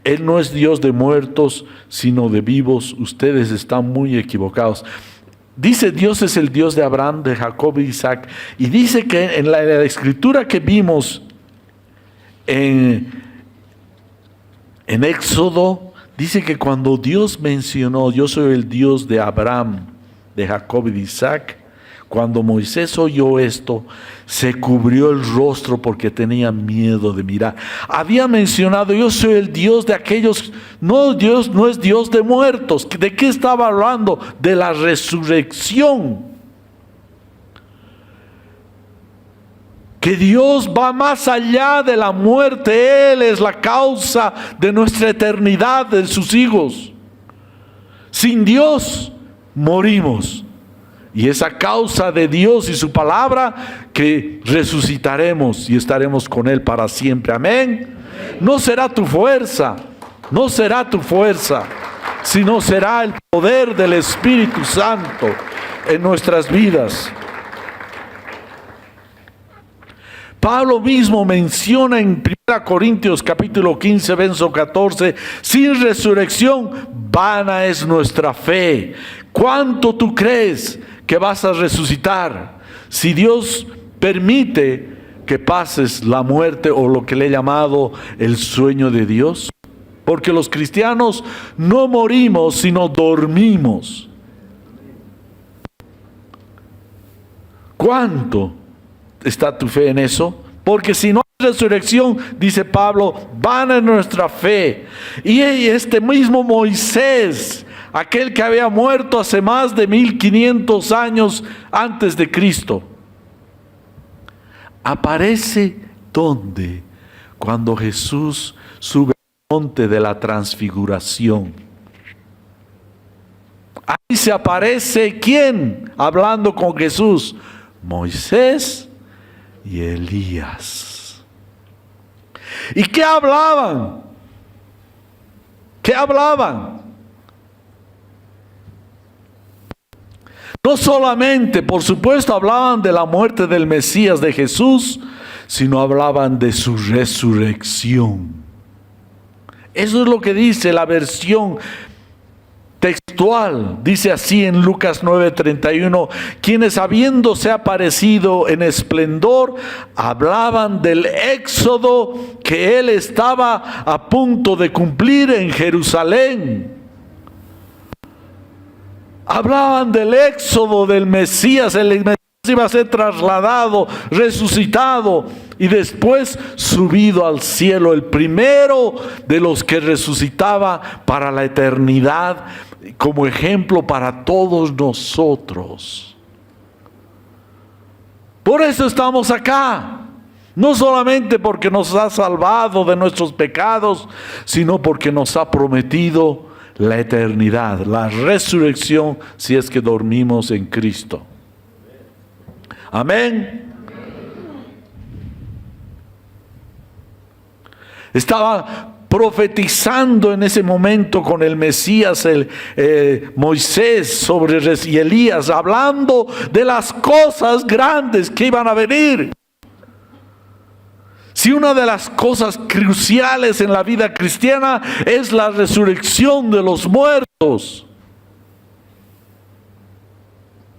Él no es Dios de muertos, sino de vivos. Ustedes están muy equivocados. Dice, Dios es el Dios de Abraham, de Jacob y Isaac. Y dice que en la escritura que vimos en Éxodo, dice que cuando Dios mencionó, yo soy el Dios de Abraham, de Jacob y de Isaac, cuando Moisés oyó esto, se cubrió el rostro porque tenía miedo de mirar. Había mencionado, yo soy el Dios de aquellos, Dios no es Dios de muertos. ¿De qué estaba hablando? De la resurrección. Que Dios va más allá de la muerte. Él es la causa de nuestra eternidad, de sus hijos. Sin Dios morimos. Y esa causa de Dios y su palabra, que resucitaremos y estaremos con Él para siempre. Amén. No será tu fuerza, no será tu fuerza, sino será el poder del Espíritu Santo en nuestras vidas. Pablo mismo menciona en 1 Corintios capítulo 15, verso 14, sin resurrección vana es nuestra fe. ¿Cuánto tú crees que vas a resucitar si Dios permite que pases la muerte o lo que le he llamado el sueño de Dios? Porque los cristianos no morimos, sino dormimos. ¿Cuánto está tu fe en eso? Porque si no hay resurrección, dice Pablo, vana es nuestra fe. Y este mismo Moisés, aquel que había muerto hace más de 1500 años antes de Cristo, aparece ¿dónde? Cuando Jesús sube al monte de la transfiguración. Ahí se aparece ¿quién? Hablando con Jesús, Moisés y Elías. ¿Y qué hablaban? ¿Qué hablaban? No solamente, por supuesto, hablaban de la muerte del Mesías, de Jesús, sino hablaban de su resurrección. Eso es lo que dice la versión textual. Dice así en Lucas 9:31, quienes habiéndose aparecido en esplendor, hablaban del éxodo que él estaba a punto de cumplir en Jerusalén. Hablaban del éxodo del Mesías. El Mesías iba a ser trasladado, resucitado y después subido al cielo, el primero de los que resucitaba para la eternidad, como ejemplo para todos nosotros. Por eso estamos acá. No solamente porque nos ha salvado de nuestros pecados, sino porque nos ha prometido la eternidad, la resurrección, si es que dormimos en Cristo. Amén. Estaba profetizando en ese momento con el Mesías, Moisés y Elías, hablando de las cosas grandes que iban a venir. Si una de las cosas cruciales en la vida cristiana es la resurrección de los muertos,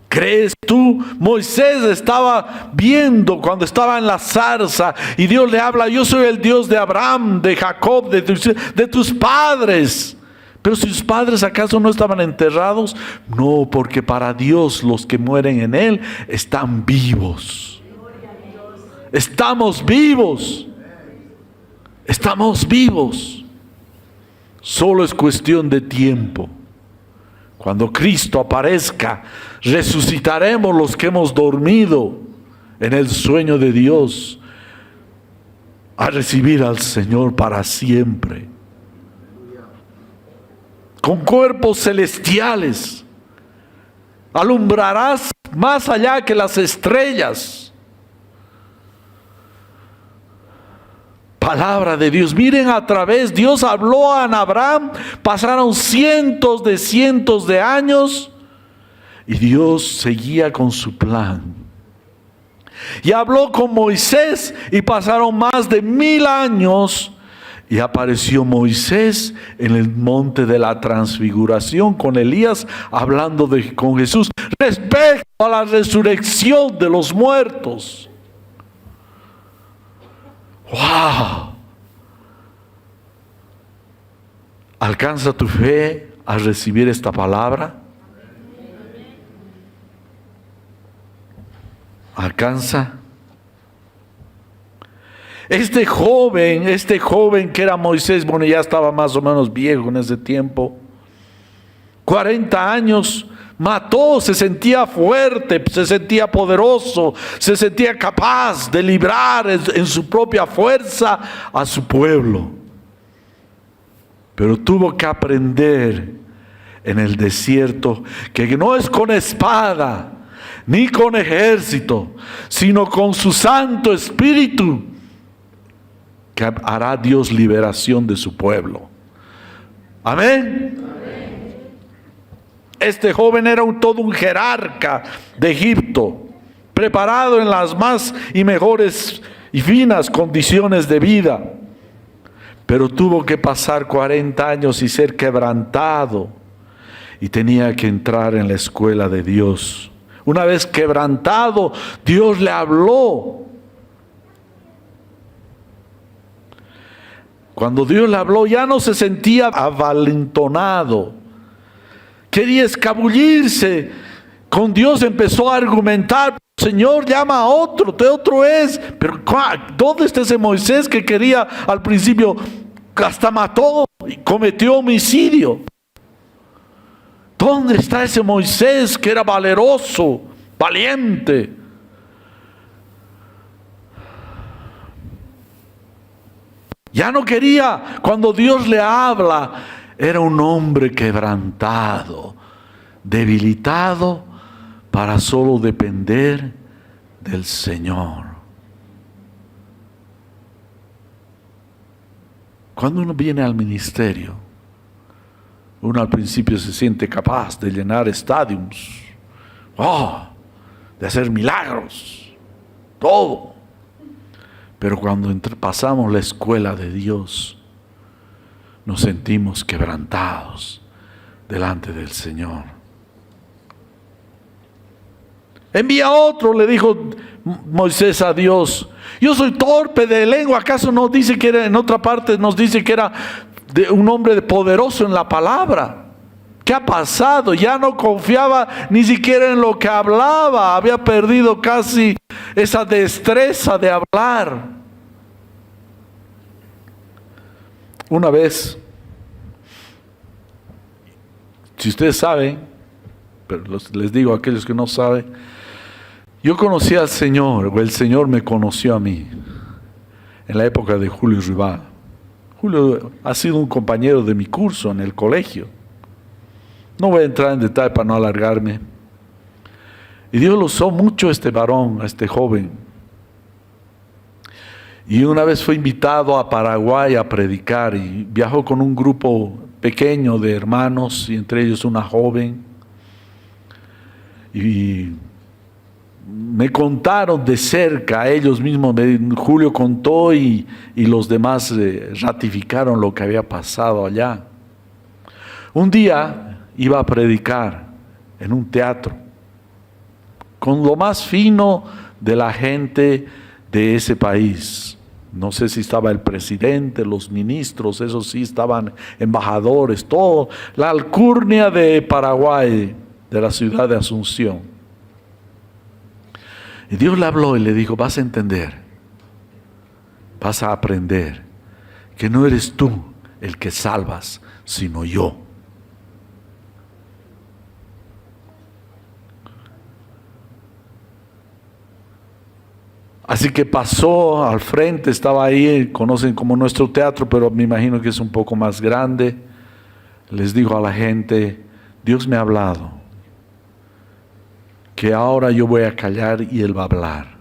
¿crees tú? Moisés estaba viendo cuando estaba en la zarza y Dios le habla, yo soy el Dios de Abraham, de Jacob, de tus padres. Pero si sus padres acaso no estaban enterrados, no, porque para Dios los que mueren en Él están vivos. Estamos vivos. Estamos vivos. Solo es cuestión de tiempo. Cuando Cristo aparezca, resucitaremos los que hemos dormido en el sueño de Dios a recibir al Señor para siempre. Con cuerpos celestiales. Alumbrarás más allá que las estrellas. Palabra de Dios. Miren a través, Dios habló a Abraham, pasaron cientos de años y Dios seguía con su plan. Y habló con Moisés y pasaron más de 1000 años y apareció Moisés en el monte de la transfiguración con Elías hablando con Jesús respecto a la resurrección de los muertos. ¡Wow! ¿Alcanza tu fe a recibir esta palabra? ¿Alcanza? Este joven que era Moisés, bueno, ya estaba más o menos viejo en ese tiempo, 40 años, mató, se sentía fuerte, se sentía poderoso, se sentía capaz de librar en su propia fuerza a su pueblo. Pero tuvo que aprender en el desierto que no es con espada ni con ejército, sino con su Santo Espíritu que hará Dios liberación de su pueblo. Amén. Este joven era todo un jerarca de Egipto, preparado en las más y mejores y finas condiciones de vida, pero tuvo que pasar 40 años y ser quebrantado, y tenía que entrar en la escuela de Dios. Una vez quebrantado, Dios le habló. Cuando Dios le habló, ya no se sentía avalentonado. Quería escabullirse. Con Dios empezó a argumentar. Señor, llama a otro, de otro es. Pero ¿dónde está ese Moisés que quería al principio? Hasta mató y cometió homicidio. ¿Dónde está ese Moisés que era valeroso, valiente? Ya no quería. Cuando Dios le habla, era un hombre quebrantado, debilitado, para solo depender del Señor. Cuando uno viene al ministerio, uno al principio se siente capaz de llenar estadios, de hacer milagros, todo. Pero cuando pasamos la escuela de Dios, nos sentimos quebrantados delante del Señor. Envía otro, le dijo Moisés a Dios. Yo soy torpe de lengua. ¿Acaso no dice que era, en otra parte nos dice que era un hombre poderoso en la palabra? ¿Qué ha pasado? Ya no confiaba ni siquiera en lo que hablaba. Había perdido casi esa destreza de hablar. Una vez, si ustedes saben, pero les digo a aquellos que no saben, yo conocí al Señor, o el Señor me conoció a mí, en la época de Julio Rival. Julio ha sido un compañero de mi curso en el colegio. No voy a entrar en detalle para no alargarme. Y Dios lo usó mucho a este varón, a este joven. Y una vez fue invitado a Paraguay a predicar y viajó con un grupo pequeño de hermanos, y entre ellos una joven. Y me contaron de cerca, ellos mismos, Julio contó y los demás ratificaron lo que había pasado allá. Un día iba a predicar en un teatro con lo más fino de la gente de ese país. No sé si estaba el presidente, los ministros, esos sí estaban, embajadores, todo, la alcurnia de Paraguay, de la ciudad de Asunción. Y Dios le habló y le dijo: vas a entender, vas a aprender que no eres tú el que salvas, sino yo. Así que pasó al frente, estaba ahí, conocen como nuestro teatro, pero me imagino que es un poco más grande. Les dijo a la gente, Dios me ha hablado, que ahora yo voy a callar y Él va a hablar.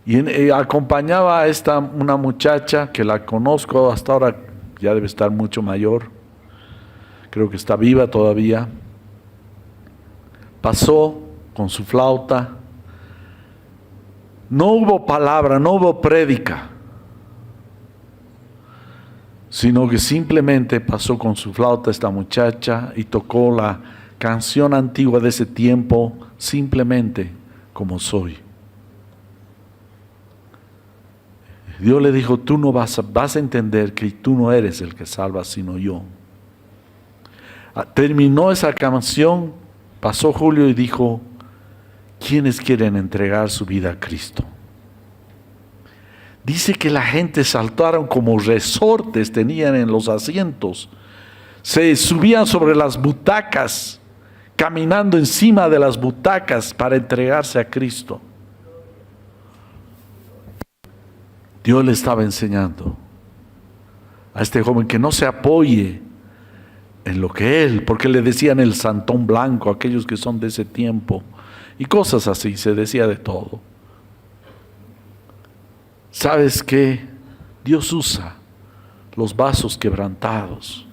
Y acompañaba a una muchacha que la conozco hasta ahora, ya debe estar mucho mayor, creo que está viva todavía. Pasó con su flauta. No hubo palabra, no hubo prédica, sino que simplemente pasó con su flauta esta muchacha y tocó la canción antigua de ese tiempo, simplemente como soy. Dios le dijo, tú no vas a entender que tú no eres el que salva, sino yo. Terminó esa canción, pasó Julio y dijo, ¿quiénes quieren entregar su vida a Cristo? Dice que la gente saltaron como resortes, tenían en los asientos, se subían sobre las butacas, caminando encima de las butacas para entregarse a Cristo. Dios le estaba enseñando a este joven que no se apoye en lo que él, porque le decían el santón blanco, aquellos que son de ese tiempo, y cosas así, se decía de todo. ¿Sabes qué? Dios usa los vasos quebrantados.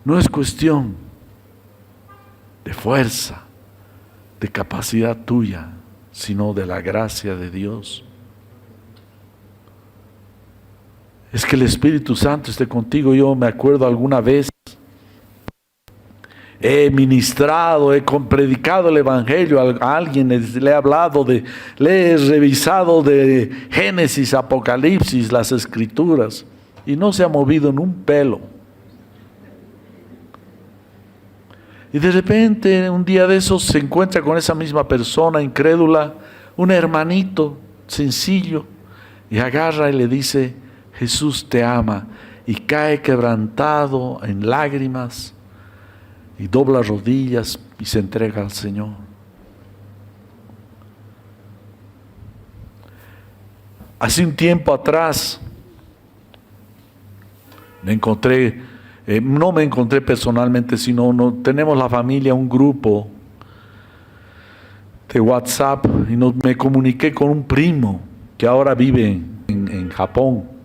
No es cuestión de fuerza, de capacidad tuya, sino de la gracia de Dios. Es que el Espíritu Santo esté contigo. Yo me acuerdo alguna vez, he ministrado, he predicado el Evangelio a alguien, le he hablado, le he revisado de Génesis, Apocalipsis, las Escrituras, y no se ha movido en un pelo. Y de repente, un día de esos, se encuentra con esa misma persona incrédula, un hermanito sencillo, y agarra y le dice, Jesús te ama, y cae quebrantado en lágrimas, y dobla rodillas y se entrega al Señor. Hace un tiempo atrás no me encontré personalmente, sino tenemos la familia, un grupo de WhatsApp, y me comuniqué con un primo que ahora vive en Japón.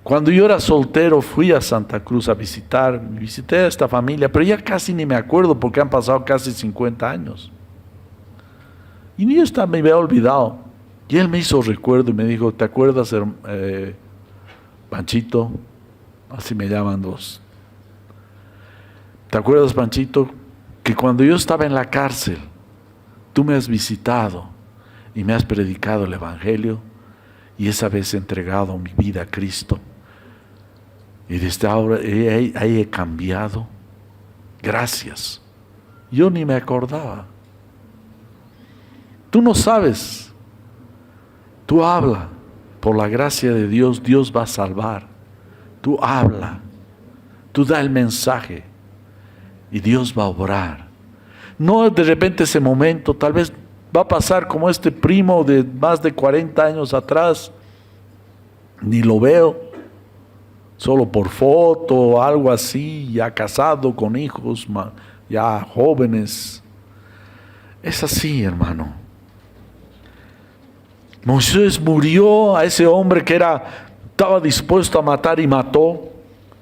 Cuando yo era soltero fui a Santa Cruz a visité a esta familia, pero ya casi ni me acuerdo porque han pasado casi 50 años. Y yo me había olvidado. Y él me hizo recuerdo y me dijo, ¿te acuerdas, Panchito? Así me llaman los. ¿Te acuerdas, Panchito, que cuando yo estaba en la cárcel, tú me has visitado y me has predicado el Evangelio y esa vez he entregado mi vida a Cristo? Y desde ahora ahí he cambiado. Gracias. Yo ni me acordaba. Tú no sabes. Tú habla. Por la gracia de Dios, Dios va a salvar. Tú habla. Tú da el mensaje. Y Dios va a obrar. No de repente ese momento, tal vez va a pasar como este primo de más de 40 años atrás. Ni lo veo. Solo por foto o algo así, ya casado con hijos, ya jóvenes. Es así, hermano. Moisés murió a ese hombre que estaba dispuesto a matar y mató.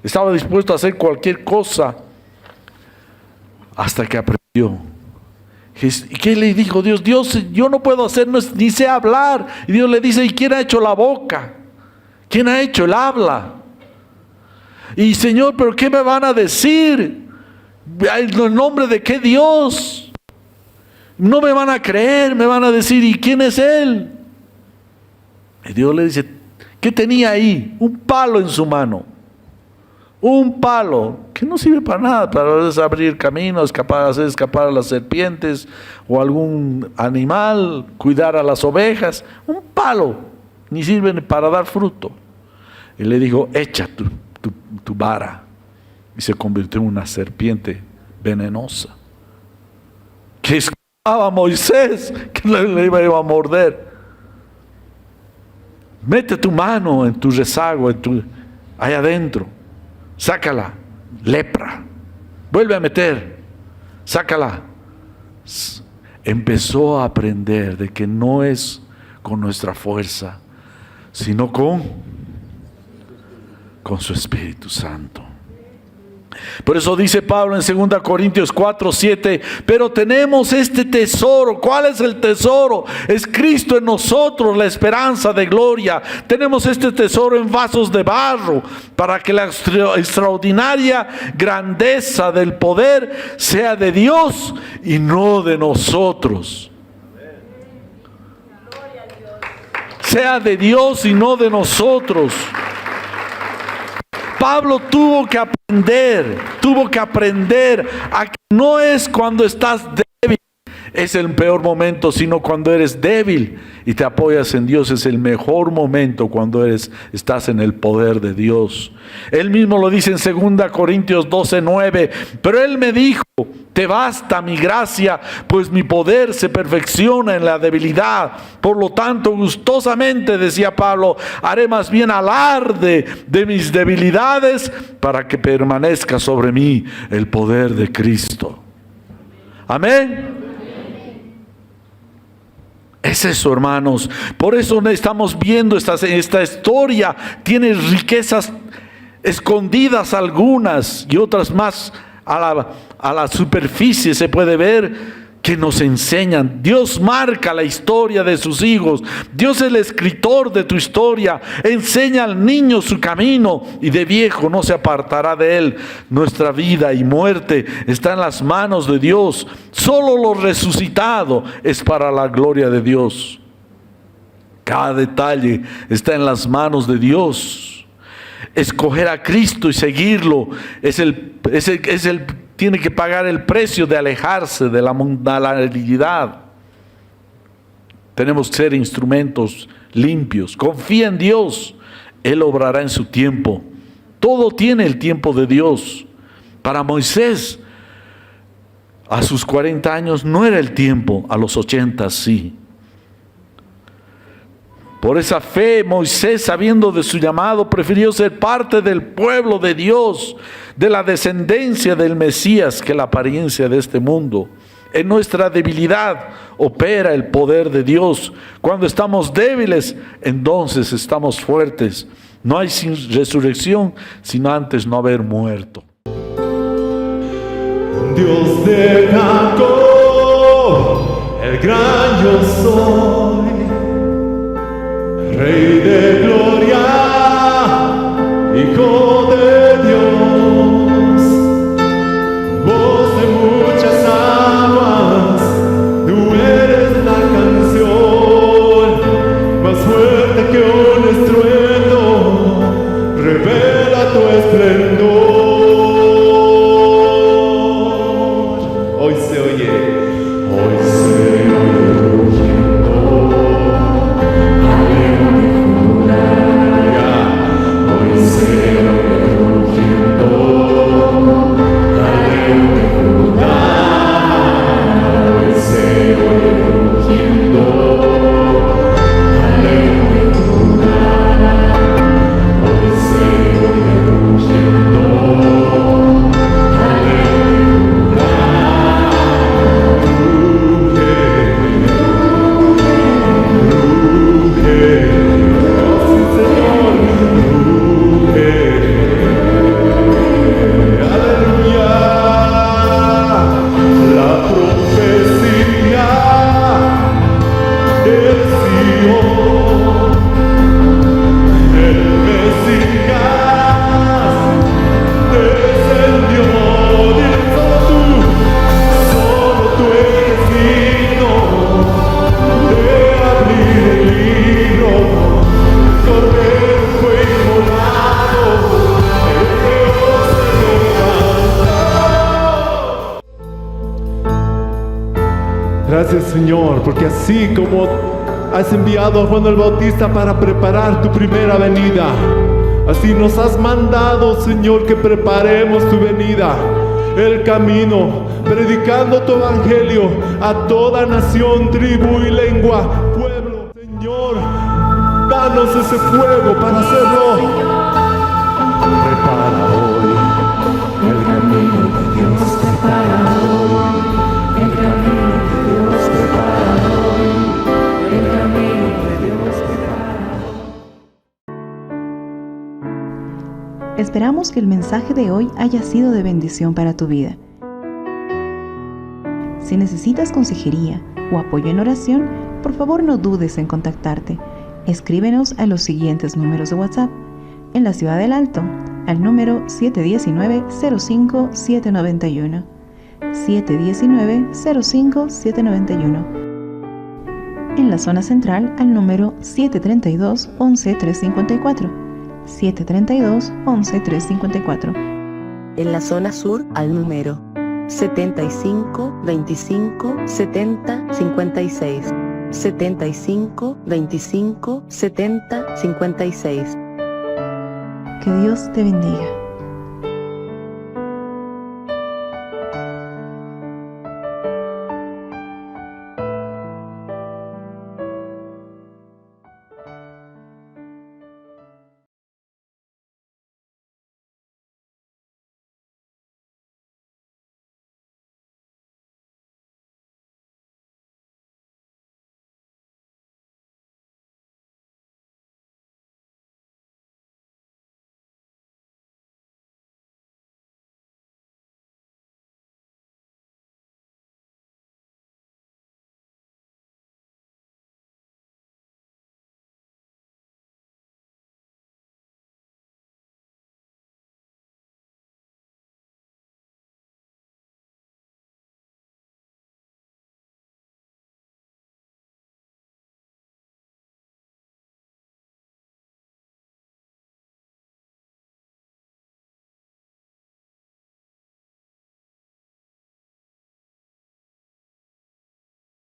Estaba dispuesto a hacer cualquier cosa hasta que aprendió. ¿Y qué le dijo Dios? Dios, yo no puedo hacer, ni sé hablar. Y Dios le dice, ¿y quién ha hecho la boca? ¿Quién ha hecho el habla? Y Señor, ¿pero qué me van a decir? ¿En nombre de qué Dios? No me van a creer, me van a decir, ¿y quién es Él? Y Dios le dice, ¿qué tenía ahí? Un palo en su mano. Un palo que no sirve para nada, para abrir caminos, hacer escapar a las serpientes o algún animal, cuidar a las ovejas. Un palo. ni sirven para dar fruto. Y le dijo, echa tu vara. Y se convirtió en una serpiente venenosa, que escapaba a Moisés, que le iba a morder. Mete tu mano en tu rezago, ahí adentro, sácala, lepra, vuelve a meter, sácala. Empezó a aprender de que no es con nuestra fuerza, sino con su Espíritu Santo. Por eso dice Pablo en 2 Corintios 4:7, pero tenemos este tesoro. ¿Cuál es el tesoro? Es Cristo en nosotros, la esperanza de gloria. Tenemos este tesoro en vasos de barro, para que la extraordinaria grandeza del poder sea de Dios y no de nosotros. Sea de Dios y no de nosotros. Pablo tuvo que aprender a que no es cuando estás débil, es el peor momento, sino cuando eres débil y te apoyas en Dios, es el mejor momento cuando estás en el poder de Dios. Él mismo lo dice en 2 Corintios 12:9, pero él me dijo, te basta mi gracia, pues mi poder se perfecciona en la debilidad. Por lo tanto, gustosamente, decía Pablo, haré más bien alarde de mis debilidades para que permanezca sobre mí el poder de Cristo. Amén. Es eso, hermanos. Por eso estamos viendo esta historia. Tiene riquezas escondidas algunas y otras más a la superficie se puede ver, que nos enseñan. Dios marca la historia de sus hijos. Dios es el escritor de tu historia. Enseña al niño su camino y de viejo no se apartará de él. Nuestra vida y muerte está en las manos de Dios. Solo lo resucitado es para la gloria de Dios. Cada detalle está en las manos de Dios. Escoger a Cristo y seguirlo tiene que pagar el precio de alejarse de la mundanalidad. Tenemos que ser instrumentos limpios. Confía en Dios, Él obrará en su tiempo. Todo tiene el tiempo de Dios. Para Moisés, a sus 40 años no era el tiempo, a los 80 sí. Por esa fe, Moisés, sabiendo de su llamado, prefirió ser parte del pueblo de Dios, de la descendencia del Mesías, que la apariencia de este mundo. En nuestra debilidad opera el poder de Dios. Cuando estamos débiles, entonces estamos fuertes. No hay resurrección, sino antes no haber muerto. Dios de Jacob, el gran yo soy. Rey de gloria, Hijo de Dios, voz de muchas aguas, tú eres la canción, más fuerte que un estruendo, revela tu esplendor. Hoy se oye Gracias, Señor, porque así como has enviado a Juan el Bautista para preparar tu primera venida. Así nos has mandado, Señor, que preparemos tu venida, el camino, predicando tu evangelio a toda nación, tribu y lengua, pueblo. Señor, danos ese fuego para hacerlo. Prepara hoy el camino de Dios, prepara hoy el camino de Dios, prepara hoy el camino de Dios, prepara hoy. Esperamos que el mensaje de hoy haya sido de bendición para tu vida. Si necesitas consejería o apoyo en oración, por favor no dudes en contactarte. Escríbenos a los siguientes números de WhatsApp. En la Ciudad del Alto, al número 719-05-791. 719-05-791. En la zona central, al número 732-11-354. 732-11-354. En la zona sur, al número 75 25 70 56. 75 25 70 56. Que Dios te bendiga.